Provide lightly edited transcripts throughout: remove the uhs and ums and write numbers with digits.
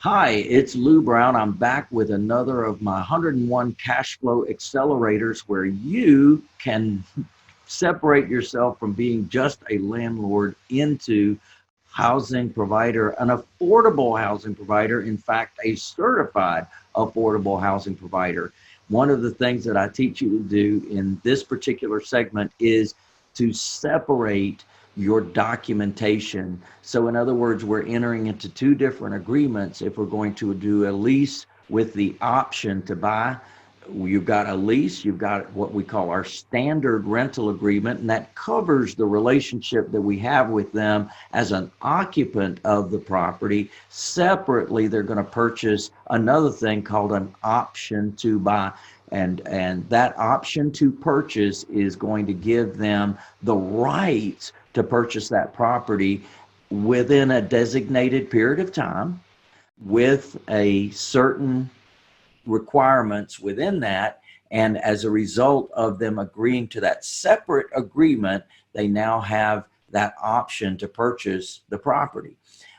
Hi, it's Lou Brown. I'm back with another of my 101 cash flow accelerators where you can separate yourself from being just a landlord into housing provider, an affordable housing provider, in fact, a certified affordable housing provider. One of the things that I teach you to do in this particular segment is to separate your documentation. So in other words, we're entering into two different agreements. If we're going to do a lease with the option to buy, you've got a lease, you've got what we call our standard rental agreement, and that covers the relationship that we have with them as an occupant of the property. Separately, they're going to purchase another thing called an option to buy. And that option to purchase is going to give them the right to purchase that property within a designated period of time with a certain requirements within that. And as a result of them agreeing to that separate agreement, they now have that option to purchase the property.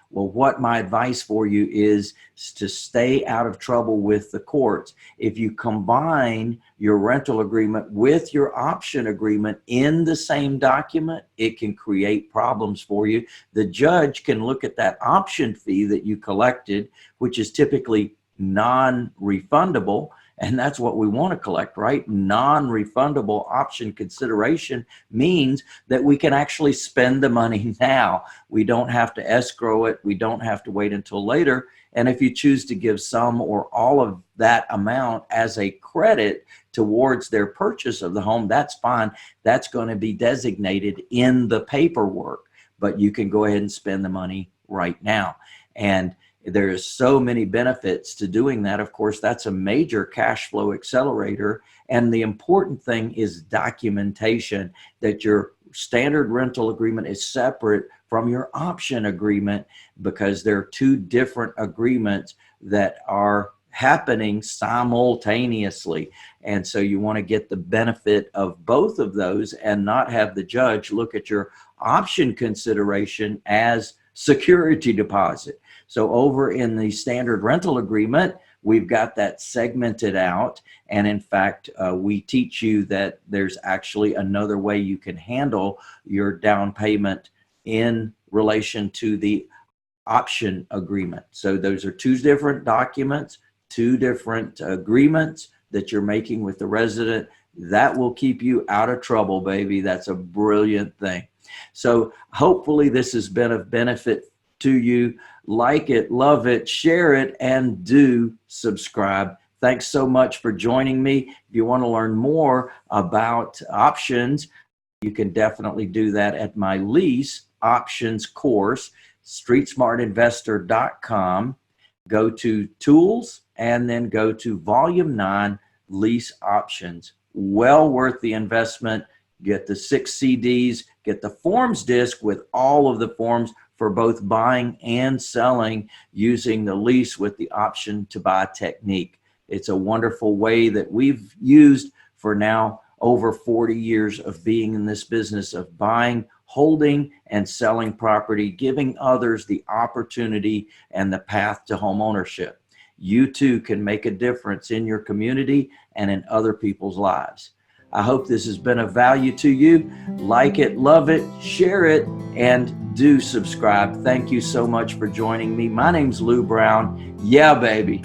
Well, what my advice for you is to stay out of trouble with the courts. If you combine your rental agreement with your option agreement in the same document, it can create problems for you. The judge can look at that option fee that you collected, which is typically non-refundable, and that's what we want to collect, right? Non-refundable option consideration means that we can actually spend the money now. We don't have to escrow it. We don't have to wait until later. And if you choose to give some or all of that amount as a credit towards their purchase of the home, that's fine. That's going to be designated in the paperwork, but you can go ahead and spend the money right now. And there's so many benefits to doing that. Of course, that's a major cash flow accelerator. And the important thing is documentation, that your standard rental agreement is separate from your option agreement, because there are two different agreements that are happening simultaneously. And so you want to get the benefit of both of those and not have the judge look at your option consideration as security deposit. So over in the standard rental agreement, we've got that segmented out. And in fact, we teach you that there's actually another way you can handle your down payment in relation to the option agreement. So those are two different documents, two different agreements that you're making with the resident. That will keep you out of trouble, baby. That's a brilliant thing. So hopefully this has been of benefit to you. Like it, love it, share it, and do subscribe. Thanks so much for joining me. If you want to learn more about options, you can definitely do that at my lease options course, streetsmartinvestor.com. Go to tools and then go to volume 9, lease options. Well worth the investment. Get the 6 CDs, get the forms disc with all of the forms for both buying and selling using the lease with the option to buy technique. It's a wonderful way that we've used for now over 40 years of being in this business of buying, holding, and selling property, giving others the opportunity and the path to home ownership. You too can make a difference in your community and in other people's lives. I hope this has been of value to you. Like it, love it, share it, and do subscribe. Thank you so much for joining me. My name's Lou Brown. Yeah, baby.